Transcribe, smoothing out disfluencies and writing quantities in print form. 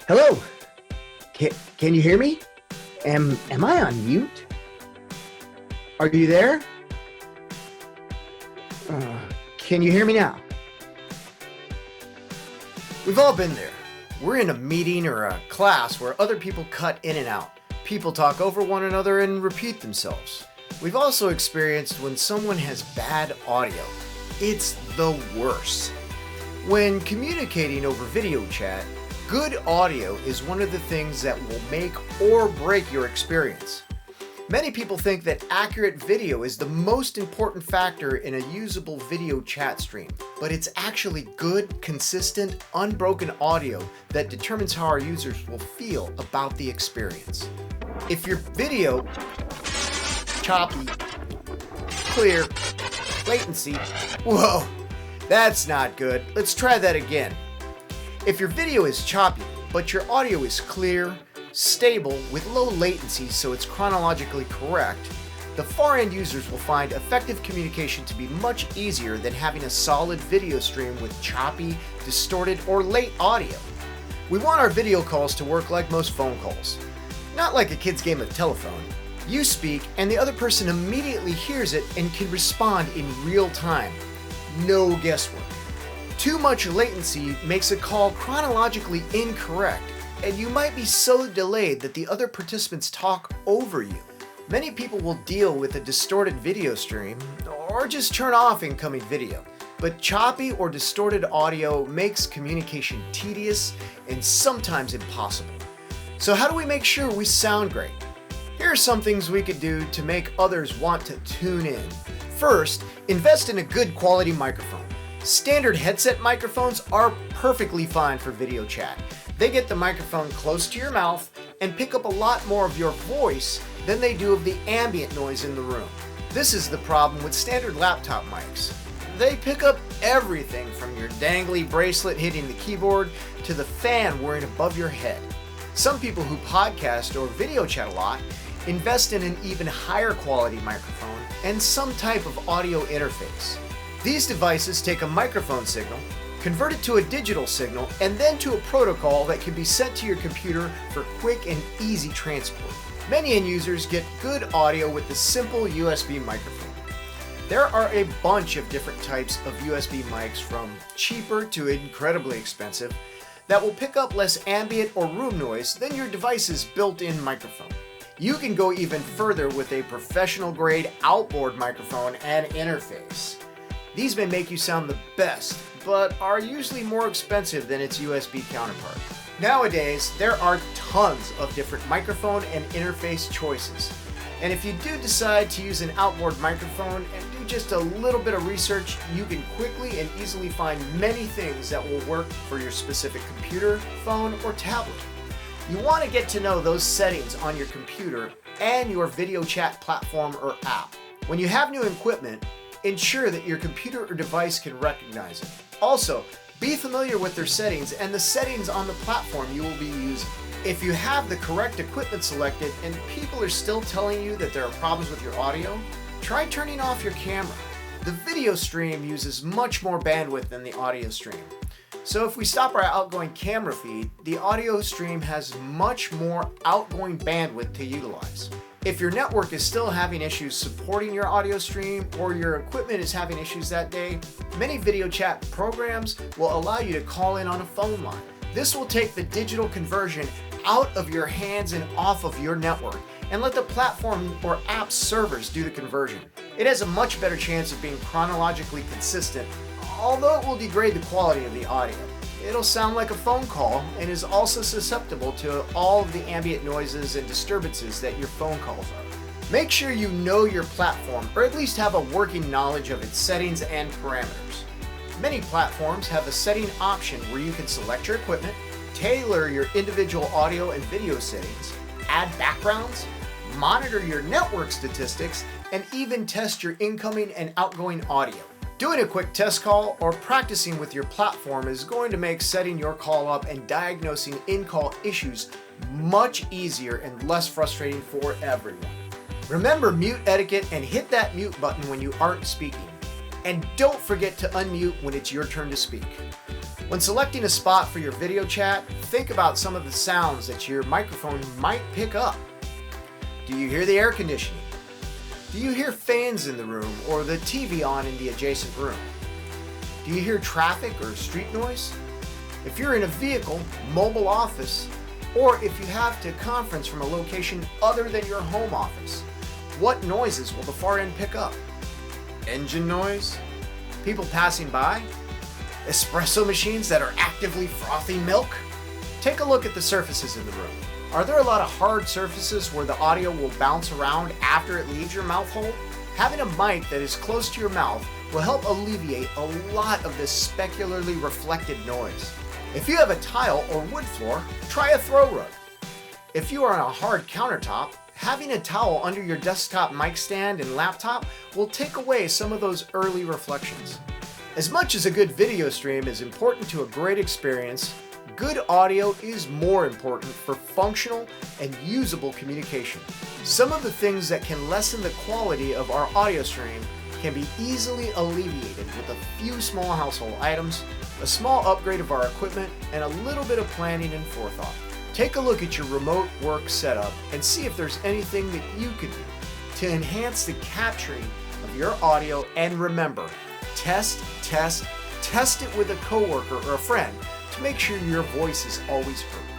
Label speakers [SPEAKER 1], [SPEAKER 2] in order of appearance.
[SPEAKER 1] Hello. Can you hear me? Am I on mute? Are you there? Can you hear me now?
[SPEAKER 2] We've all been there. We're in a meeting or a class where other people cut in and out. People talk over one another and repeat themselves. We've also experienced when someone has bad audio. It's the worst. When communicating over video chat, good audio is one of the things that will make or break your experience. Many people think that accurate video is the most important factor in a usable video chat stream, but it's actually good, consistent, unbroken audio that determines how our users will feel about the experience. If your video choppy, clear, latency, whoa, that's not good. Let's try that again. If your video is choppy, but your audio is clear, stable, with low latency so it's chronologically correct, the far-end users will find effective communication to be much easier than having a solid video stream with choppy, distorted, or late audio. We want our video calls to work like most phone calls. Not like a kid's game of telephone. You speak and the other person immediately hears it and can respond in real time. No guesswork. Too much latency makes a call chronologically incorrect, and you might be so delayed that the other participants talk over you. Many people will deal with a distorted video stream or just turn off incoming video, but choppy or distorted audio makes communication tedious and sometimes impossible. So how do we make sure we sound great? Here are some things we could do to make others want to tune in. First, invest in a good quality microphone. Standard headset microphones are perfectly fine for video chat. They get the microphone close to your mouth and pick up a lot more of your voice than they do of the ambient noise in the room. This is the problem with standard laptop mics. They pick up everything from your dangly bracelet hitting the keyboard to the fan whirring above your head. Some people who podcast or video chat a lot invest in an even higher quality microphone and some type of audio interface. These devices take a microphone signal, convert it to a digital signal, and then to a protocol that can be sent to your computer for quick and easy transport. Many end users get good audio with the simple USB microphone. There are a bunch of different types of USB mics, from cheaper to incredibly expensive, that will pick up less ambient or room noise than your device's built-in microphone. You can go even further with a professional-grade outboard microphone and interface. These may make you sound the best, but are usually more expensive than its USB counterpart. Nowadays, there are tons of different microphone and interface choices. And if you do decide to use an outboard microphone and do just a little bit of research, you can quickly and easily find many things that will work for your specific computer, phone, or tablet. You want to get to know those settings on your computer and your video chat platform or app. When you have new equipment, ensure that your computer or device can recognize it. Also, be familiar with their settings and the settings on the platform you will be using. If you have the correct equipment selected and people are still telling you that there are problems with your audio, try turning off your camera. The video stream uses much more bandwidth than the audio stream. So if we stop our outgoing camera feed, the audio stream has much more outgoing bandwidth to utilize. If your network is still having issues supporting your audio stream, or your equipment is having issues that day, many video chat programs will allow you to call in on a phone line. This will take the digital conversion out of your hands and off of your network, and let the platform or app servers do the conversion. It has a much better chance of being chronologically consistent, although it will degrade the quality of the audio. It'll sound like a phone call and is also susceptible to all of the ambient noises and disturbances that your phone calls are. Make sure you know your platform, or at least have a working knowledge of its settings and parameters. Many platforms have a setting option where you can select your equipment, tailor your individual audio and video settings, add backgrounds, monitor your network statistics, and even test your incoming and outgoing audio. Doing a quick test call or practicing with your platform is going to make setting your call up and diagnosing in-call issues much easier and less frustrating for everyone. Remember mute etiquette and hit that mute button when you aren't speaking. And don't forget to unmute when it's your turn to speak. When selecting a spot for your video chat, think about some of the sounds that your microphone might pick up. Do you hear the air conditioning? Do you hear fans in the room or the TV on in the adjacent room? Do you hear traffic or street noise? If you're in a vehicle, mobile office, or if you have to conference from a location other than your home office, what noises will the far end pick up? Engine noise? People passing by? Espresso machines that are actively frothing milk? Take a look at the surfaces in the room. Are there a lot of hard surfaces where the audio will bounce around after it leaves your mouth hole? Having a mic that is close to your mouth will help alleviate a lot of this specularly reflected noise. If you have a tile or wood floor, try a throw rug. If you are on a hard countertop, having a towel under your desktop mic stand and laptop will take away some of those early reflections. As much as a good video stream is important to a great experience, good audio is more important for functional and usable communication. Some of the things that can lessen the quality of our audio stream can be easily alleviated with a few small household items, a small upgrade of our equipment, and a little bit of planning and forethought. Take a look at your remote work setup and see if there's anything that you could do to enhance the capturing of your audio. And remember, test it with a coworker or a friend to make sure your voice is always heard.